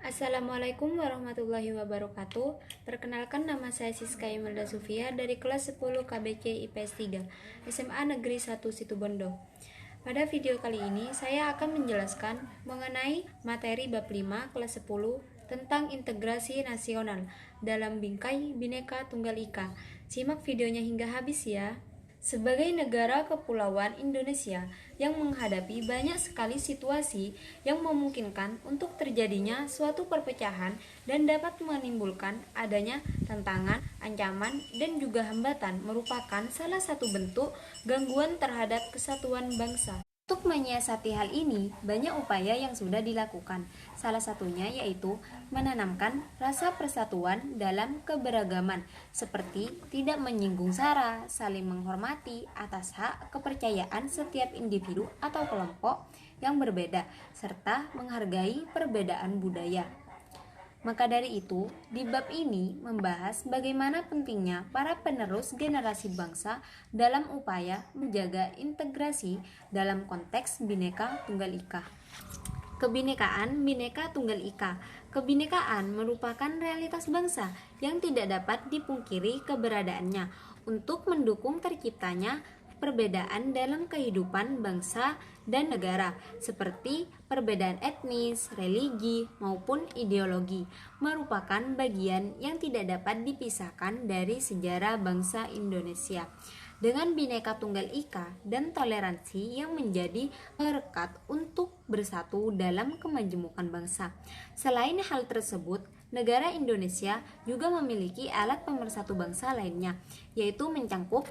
Assalamualaikum warahmatullahi wabarakatuh. Perkenalkan, nama saya Siska Imelda Sufia dari kelas 10 KBC IPS 3 SMA Negeri 1 Situbondo. Pada video kali ini saya akan menjelaskan mengenai materi bab 5 kelas 10 tentang integrasi nasional dalam bingkai Bhinneka Tunggal Ika. Simak videonya hingga habis ya. Sebagai negara kepulauan Indonesia yang menghadapi banyak sekali situasi yang memungkinkan untuk terjadinya suatu perpecahan dan dapat menimbulkan adanya tantangan, ancaman, dan juga hambatan merupakan salah satu bentuk gangguan terhadap kesatuan bangsa. Untuk menyiasati hal ini, banyak upaya yang sudah dilakukan. Salah satunya yaitu menanamkan rasa persatuan dalam keberagaman, seperti tidak menyinggung sara, saling menghormati atas hak kepercayaan setiap individu atau kelompok yang berbeda, serta menghargai perbedaan budaya. Maka dari itu, di bab ini membahas bagaimana pentingnya para penerus generasi bangsa dalam upaya menjaga integrasi dalam konteks Bhinneka Tunggal Ika. Kebinekaan Bhinneka Tunggal Ika. Kebinekaan merupakan realitas bangsa yang tidak dapat dipungkiri keberadaannya untuk mendukung terciptanya perbedaan dalam kehidupan bangsa dan negara, seperti perbedaan etnis, religi, maupun ideologi, merupakan bagian yang tidak dapat dipisahkan dari sejarah bangsa Indonesia. Dengan Bhinneka Tunggal Ika dan toleransi yang menjadi perekat untuk bersatu dalam kemajemukan bangsa. Selain hal tersebut, negara Indonesia juga memiliki alat pemersatu bangsa lainnya, yaitu mencangkup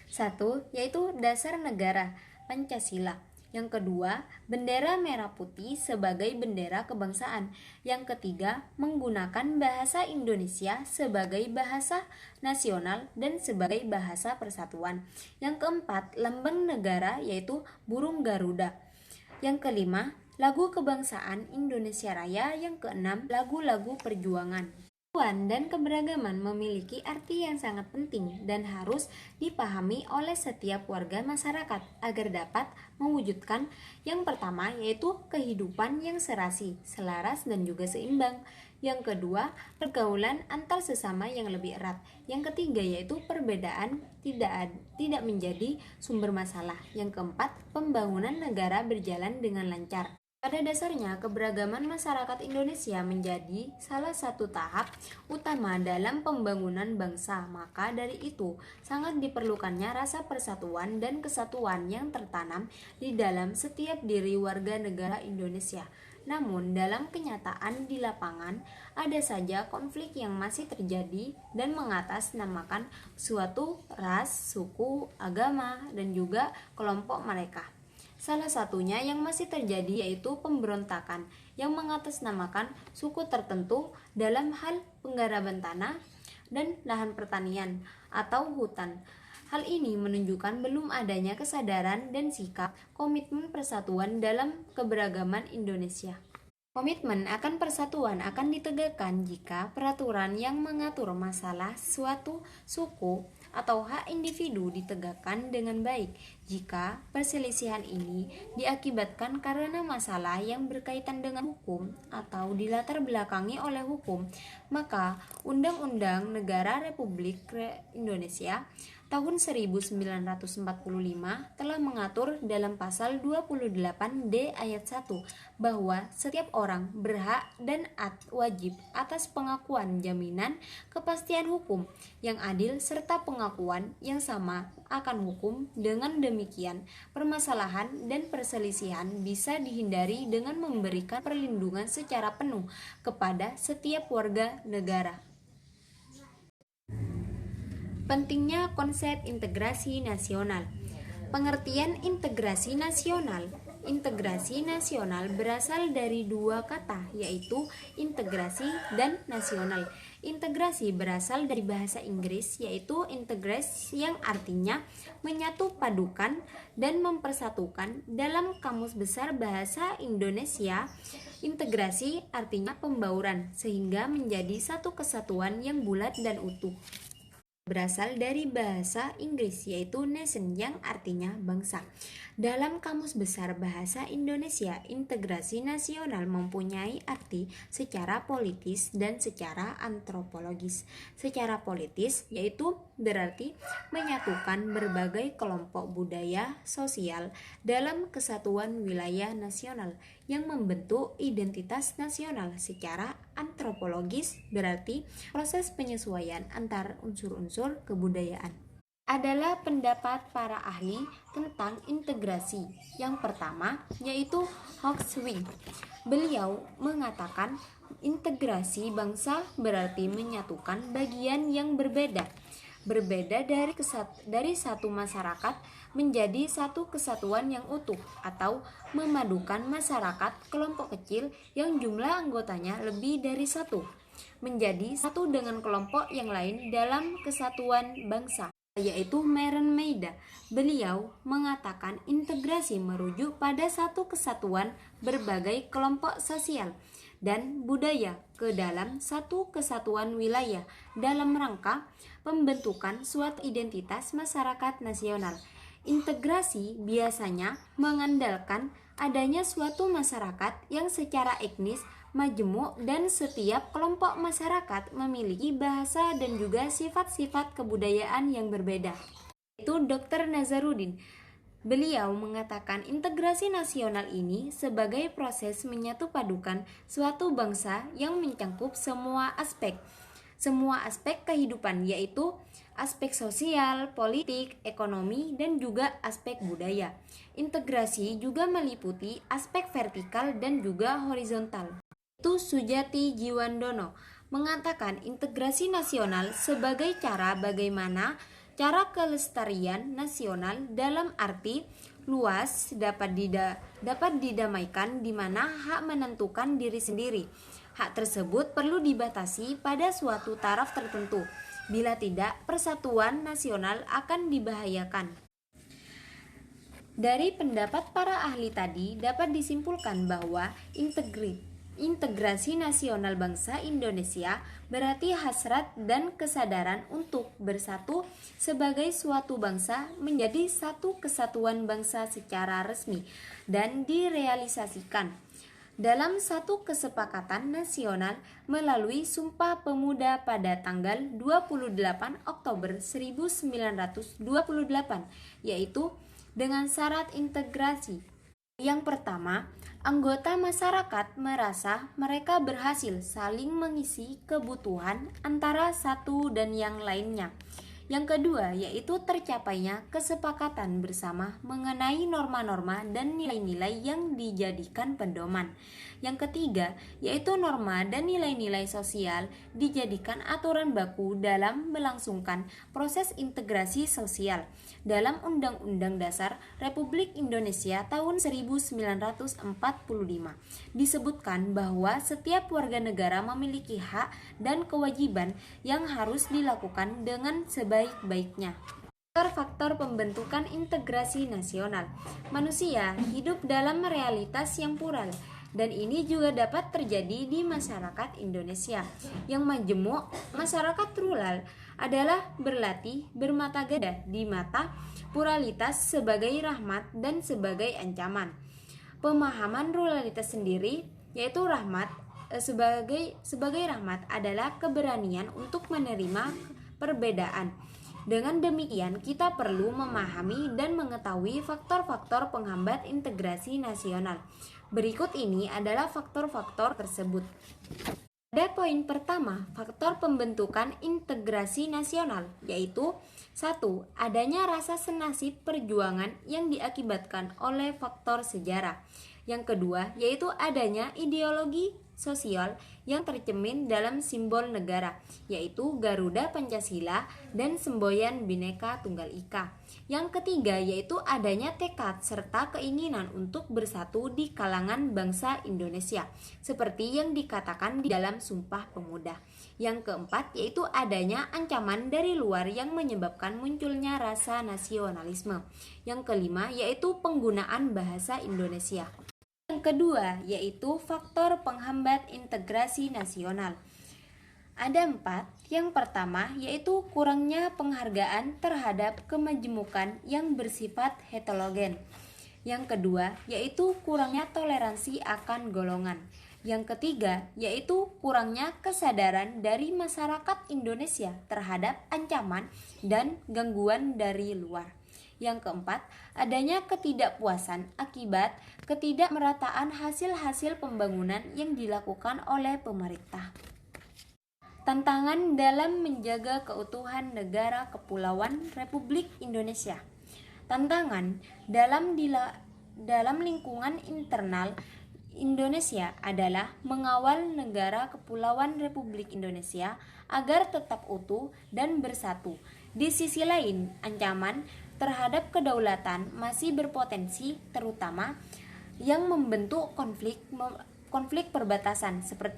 satu, yaitu dasar negara, Pancasila. Yang kedua, bendera merah putih sebagai bendera kebangsaan. Yang ketiga, menggunakan bahasa Indonesia sebagai bahasa nasional dan sebagai bahasa persatuan. Yang keempat, lambang negara yaitu burung Garuda. Yang kelima, lagu kebangsaan Indonesia Raya. Yang keenam, lagu-lagu perjuangan. Persatuan dan keberagaman memiliki arti yang sangat penting dan harus dipahami oleh setiap warga masyarakat agar dapat mewujudkan yang pertama yaitu kehidupan yang serasi, selaras dan juga seimbang. Yang kedua, pergaulan antar sesama yang lebih erat. Yang ketiga yaitu perbedaan tidak menjadi sumber masalah. Yang keempat, pembangunan negara berjalan dengan lancar. Pada dasarnya, keberagaman masyarakat Indonesia menjadi salah satu tahap utama dalam pembangunan bangsa. Maka dari itu, sangat diperlukannya rasa persatuan dan kesatuan yang tertanam di dalam setiap diri warga negara Indonesia. Namun, dalam kenyataan di lapangan, ada saja konflik yang masih terjadi dan mengatasnamakan suatu ras, suku, agama, dan juga kelompok mereka. Salah satunya yang masih terjadi yaitu pemberontakan yang mengatasnamakan suku tertentu dalam hal penggarapan tanah dan lahan pertanian atau hutan. Hal ini menunjukkan belum adanya kesadaran dan sikap komitmen persatuan dalam keberagaman Indonesia. Komitmen akan persatuan akan ditegakkan jika peraturan yang mengatur masalah suatu suku atau hak individu ditegakkan dengan baik. Jika perselisihan ini diakibatkan karena masalah yang berkaitan dengan hukum atau dilatar belakangi oleh hukum, maka Undang-Undang Negara Republik Indonesia tahun 1945 telah mengatur dalam pasal 28D ayat 1 bahwa setiap orang berhak dan wajib atas pengakuan jaminan kepastian hukum yang adil serta pengakuan yang sama akan hukum. Dengan demikian, permasalahan dan perselisihan bisa dihindari dengan memberikan perlindungan secara penuh kepada setiap warga negara. Pentingnya konsep integrasi nasional. Pengertian integrasi nasional. Integrasi nasional berasal dari dua kata, yaitu integrasi dan nasional. Integrasi berasal dari bahasa Inggris, yaitu integrate yang artinya menyatu padukan dan mempersatukan. Dalam Kamus Besar Bahasa Indonesia, integrasi artinya pembauran sehingga menjadi satu kesatuan yang bulat dan utuh. berasal dari bahasa Inggris yaitu nation yang artinya bangsa. Dalam Kamus Besar Bahasa Indonesia, integrasi nasional mempunyai arti secara politis dan secara antropologis. Secara politis yaitu berarti menyatukan berbagai kelompok budaya sosial dalam kesatuan wilayah nasional yang membentuk identitas nasional. Secara antropologis berarti proses penyesuaian antar unsur-unsur kebudayaan. Adalah pendapat para ahli tentang integrasi. Yang pertama yaitu Hawkswing. Beliau mengatakan integrasi bangsa berarti menyatukan bagian yang berbeda dari satu masyarakat menjadi satu kesatuan yang utuh, atau memadukan masyarakat kelompok kecil yang jumlah anggotanya lebih dari satu menjadi satu dengan kelompok yang lain dalam kesatuan bangsa, yaitu Meren Meida. Beliau mengatakan integrasi merujuk pada satu kesatuan berbagai kelompok sosial dan budaya ke dalam satu kesatuan wilayah dalam rangka pembentukan suatu identitas masyarakat nasional. Integrasi biasanya mengandalkan adanya suatu masyarakat yang secara etnis majemuk dan setiap kelompok masyarakat memiliki bahasa dan juga sifat-sifat kebudayaan yang berbeda. Itu Dr. Nazarudin. Beliau mengatakan integrasi nasional ini sebagai proses menyatupadukan suatu bangsa yang mencakup semua aspek kehidupan, yaitu aspek sosial, politik, ekonomi, dan juga aspek budaya. Integrasi juga meliputi aspek vertikal dan juga horizontal. Itu Sujati Jiwandono mengatakan integrasi nasional sebagai bagaimana cara kelestarian nasional dalam arti luas dapat didamaikan di mana hak menentukan diri sendiri. Hak tersebut perlu dibatasi pada suatu taraf tertentu. Bila tidak, persatuan nasional akan dibahayakan. Dari pendapat para ahli tadi dapat disimpulkan bahwa integrasi nasional bangsa Indonesia berarti hasrat dan kesadaran untuk bersatu sebagai suatu bangsa menjadi satu kesatuan bangsa secara resmi dan direalisasikan dalam satu kesepakatan nasional melalui Sumpah Pemuda pada tanggal 28 Oktober 1928, yaitu dengan syarat integrasi. Yang pertama, anggota masyarakat merasa mereka berhasil saling mengisi kebutuhan antara satu dan yang lainnya. Yang kedua, yaitu tercapainya kesepakatan bersama mengenai norma-norma dan nilai-nilai yang dijadikan pedoman. Yang ketiga, yaitu norma dan nilai-nilai sosial dijadikan aturan baku dalam melangsungkan proses integrasi sosial. Dalam Undang-Undang Dasar Republik Indonesia tahun 1945 disebutkan bahwa setiap warga negara memiliki hak dan kewajiban yang harus dilakukan dengan sebaik-baiknya. Faktor pembentukan integrasi nasional. Manusia hidup dalam realitas yang plural, dan ini juga dapat terjadi di masyarakat Indonesia yang majemuk. Masyarakat plural adalah berlatih bermata gada di mata pluralitas sebagai rahmat dan sebagai ancaman. Pemahaman pluralitas sendiri yaitu rahmat sebagai rahmat adalah keberanian untuk menerima perbedaan. Dengan demikian, kita perlu memahami dan mengetahui faktor-faktor penghambat integrasi nasional. Berikut ini adalah faktor-faktor tersebut. Pada poin pertama, faktor pembentukan integrasi nasional, yaitu 1. Adanya rasa senasib perjuangan yang diakibatkan oleh faktor sejarah. Yang kedua, yaitu adanya ideologi sosial yang tercermin dalam simbol negara, yaitu Garuda Pancasila dan semboyan Bhinneka Tunggal Ika. Yang ketiga, yaitu adanya tekad serta keinginan untuk bersatu di kalangan bangsa Indonesia, seperti yang dikatakan di dalam Sumpah Pemuda. Yang keempat, yaitu adanya ancaman dari luar yang menyebabkan munculnya rasa nasionalisme. Yang kelima, yaitu penggunaan bahasa Indonesia. Yang kedua, yaitu faktor penghambat integrasi nasional. Ada 4. Yang pertama yaitu kurangnya penghargaan terhadap kemajemukan yang bersifat heterogen. Yang kedua yaitu kurangnya toleransi akan golongan. Yang ketiga yaitu kurangnya kesadaran dari masyarakat Indonesia terhadap ancaman dan gangguan dari luar. Yang keempat, adanya ketidakpuasan akibat ketidakmerataan hasil-hasil pembangunan yang dilakukan oleh pemerintah. Tantangan dalam menjaga keutuhan negara kepulauan Republik Indonesia. Tantangan dalam lingkungan internal Indonesia adalah mengawal negara kepulauan Republik Indonesia agar tetap utuh dan bersatu. Di sisi lain, ancaman terhadap kedaulatan masih berpotensi, terutama yang membentuk konflik perbatasan seperti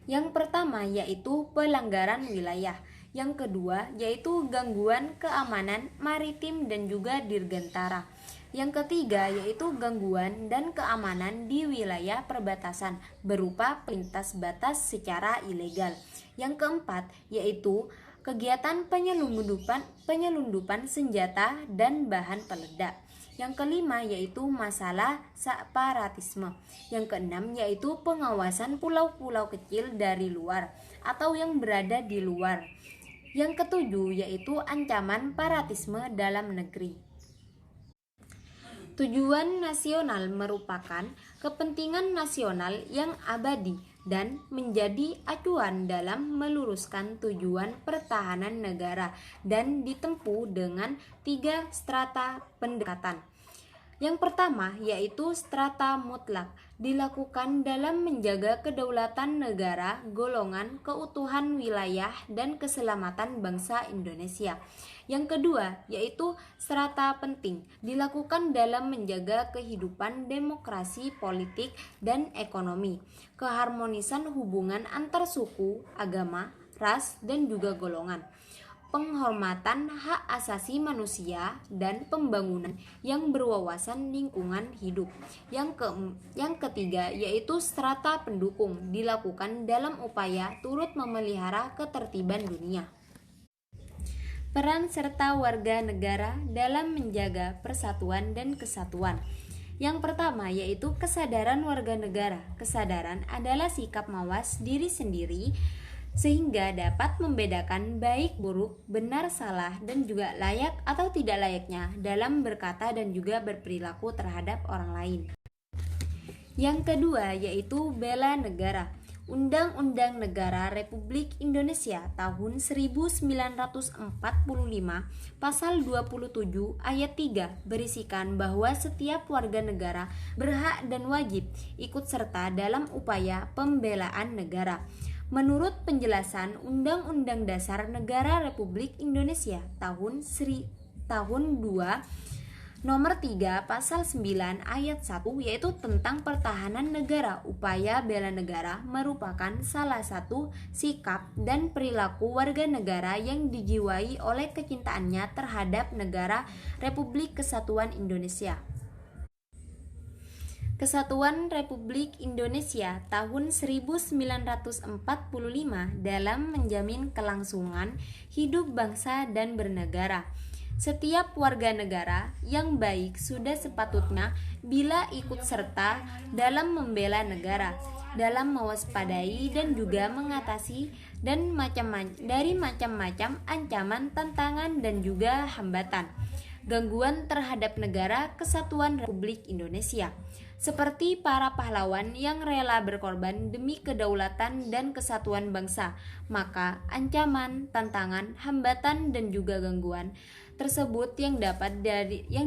yang pertama yaitu pelanggaran wilayah, yang kedua yaitu gangguan keamanan maritim dan juga dirgantara, yang ketiga yaitu gangguan dan keamanan di wilayah perbatasan berupa pelintas batas secara ilegal, yang keempat yaitu kegiatan penyelundupan senjata dan bahan peledak. Yang kelima yaitu masalah separatisme. Yang keenam yaitu pengawasan pulau-pulau kecil dari luar atau yang berada di luar. Yang ketujuh yaitu ancaman separatisme dalam negeri. Tujuan nasional merupakan kepentingan nasional yang abadi dan menjadi acuan dalam meluruskan tujuan pertahanan negara dan ditempuh dengan 3 strata pendekatan. Yang pertama yaitu strata mutlak, dilakukan dalam menjaga kedaulatan negara, golongan, keutuhan wilayah, dan keselamatan bangsa Indonesia. Yang kedua yaitu strata penting, dilakukan dalam menjaga kehidupan demokrasi, politik, dan ekonomi, keharmonisan hubungan antar suku, agama, ras, dan juga golongan, penghormatan hak asasi manusia, dan pembangunan yang berwawasan lingkungan hidup. Yang ketiga yaitu strata pendukung, dilakukan dalam upaya turut memelihara ketertiban dunia. Peran serta warga negara dalam menjaga persatuan dan kesatuan. Yang pertama yaitu kesadaran warga negara. Kesadaran adalah sikap mawas diri sendiri sehingga dapat membedakan baik buruk, benar salah, dan juga layak atau tidak layaknya dalam berkata dan juga berperilaku terhadap orang lain. Yang kedua yaitu bela negara. Undang-Undang Negara Republik Indonesia tahun 1945 pasal 27 ayat 3 berisikan bahwa setiap warga negara berhak dan wajib ikut serta dalam upaya pembelaan negara. Menurut penjelasan Undang-Undang Dasar Negara Republik Indonesia tahun 2 Nomor 3 Pasal 9 Ayat 1 yaitu tentang pertahanan negara. Upaya bela negara merupakan salah satu sikap dan perilaku warga negara yang dijiwai oleh kecintaannya terhadap negara Republik Kesatuan Indonesia. Kesatuan Republik Indonesia tahun 1945 dalam menjamin kelangsungan hidup bangsa dan bernegara. Setiap warga negara yang baik sudah sepatutnya bila ikut serta dalam membela negara, dalam mewaspadai dan juga mengatasi dari macam-macam ancaman, tantangan, dan juga hambatan, gangguan terhadap negara kesatuan Republik Indonesia. Seperti para pahlawan yang rela berkorban demi kedaulatan dan kesatuan bangsa, maka ancaman, tantangan, hambatan, dan juga gangguan tersebut yang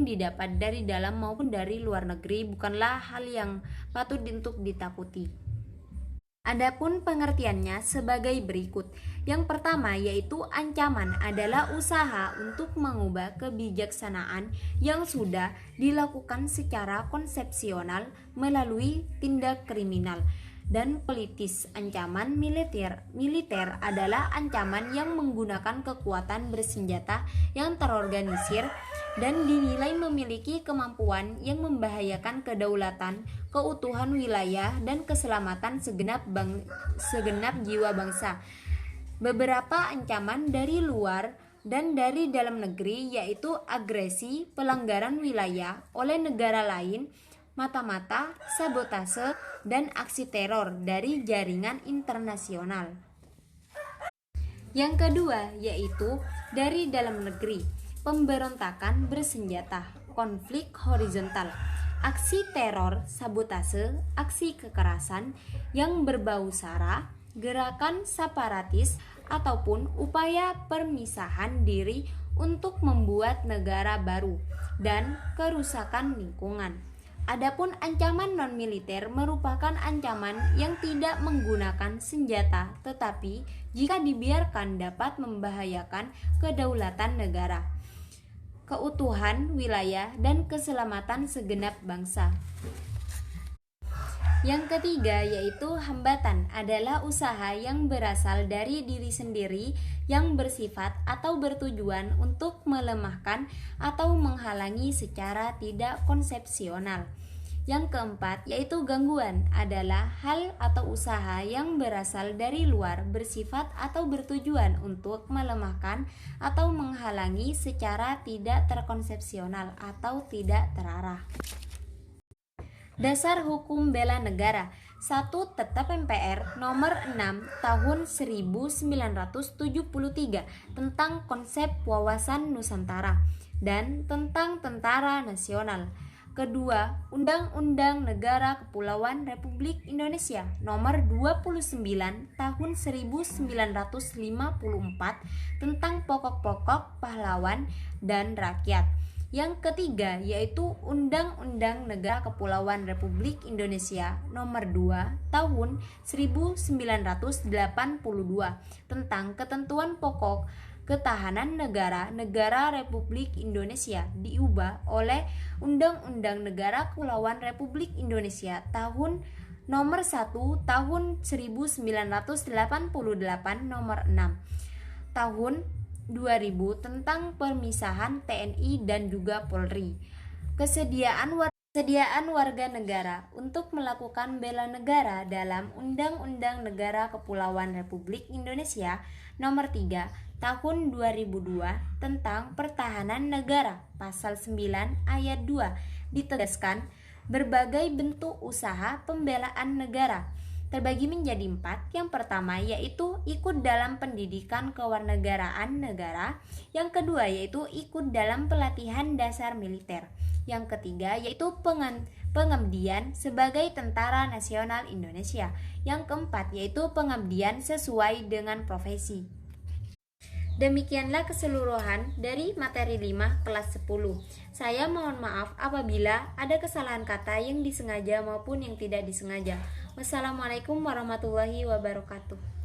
didapat dari dalam maupun dari luar negeri bukanlah hal yang patut untuk ditakuti. Adapun pengertiannya sebagai berikut. Yang pertama yaitu ancaman adalah usaha untuk mengubah kebijaksanaan yang sudah dilakukan secara konsepsional melalui tindak kriminal dan politis. Ancaman militer adalah ancaman yang menggunakan kekuatan bersenjata yang terorganisir dan dinilai memiliki kemampuan yang membahayakan kedaulatan, keutuhan wilayah, dan keselamatan segenap jiwa bangsa. Beberapa ancaman dari luar dan dari dalam negeri yaitu agresi, pelanggaran wilayah oleh negara lain, mata-mata, sabotase, dan aksi teror dari jaringan internasional. Yang kedua yaitu dari dalam negeri, pemberontakan bersenjata, konflik horizontal, aksi teror, sabotase, aksi kekerasan yang berbau sara, gerakan separatis, ataupun upaya permisahan diri untuk membuat negara baru, dan kerusakan lingkungan. Adapun ancaman non-militer merupakan ancaman yang tidak menggunakan senjata, tetapi jika dibiarkan dapat membahayakan kedaulatan negara, keutuhan wilayah, dan keselamatan segenap bangsa. Yang ketiga yaitu hambatan adalah usaha yang berasal dari diri sendiri yang bersifat atau bertujuan untuk melemahkan atau menghalangi secara tidak konsepsional. Yang keempat yaitu gangguan adalah hal atau usaha yang berasal dari luar bersifat atau bertujuan untuk melemahkan atau menghalangi secara tidak terkonsepsional atau tidak terarah. Dasar Hukum Bela Negara 1. Tetap MPR nomor 6 tahun 1973 tentang konsep wawasan Nusantara dan tentang Tentara Nasional. Kedua, Undang-Undang Negara Kepulauan Republik Indonesia nomor 29 tahun 1954 tentang pokok-pokok pahlawan dan rakyat. Yang ketiga yaitu Undang-Undang Negara Kepulauan Republik Indonesia Nomor 2 Tahun 1982 tentang ketentuan pokok ketahanan negara Republik Indonesia diubah oleh Undang-Undang Negara Kepulauan Republik Indonesia Tahun Nomor 1 Tahun 1988 Nomor 6 Tahun 2000 tentang pemisahan TNI dan juga Polri. Kesediaan warga negara untuk melakukan bela negara dalam Undang-Undang Negara Kepulauan Republik Indonesia Nomor 3 Tahun 2002 tentang pertahanan negara Pasal 9 Ayat 2 ditegaskan berbagai bentuk usaha pembelaan negara terbagi menjadi 4. Yang pertama yaitu ikut dalam pendidikan kewarganegaraan negara. Yang kedua yaitu ikut dalam pelatihan dasar militer. Yang ketiga yaitu pengabdian sebagai Tentara Nasional Indonesia. Yang keempat yaitu pengabdian sesuai dengan profesi. Demikianlah keseluruhan dari materi 5 kelas 10. Saya mohon maaf apabila ada kesalahan kata yang disengaja maupun yang tidak disengaja. Wassalamualaikum warahmatullahi wabarakatuh.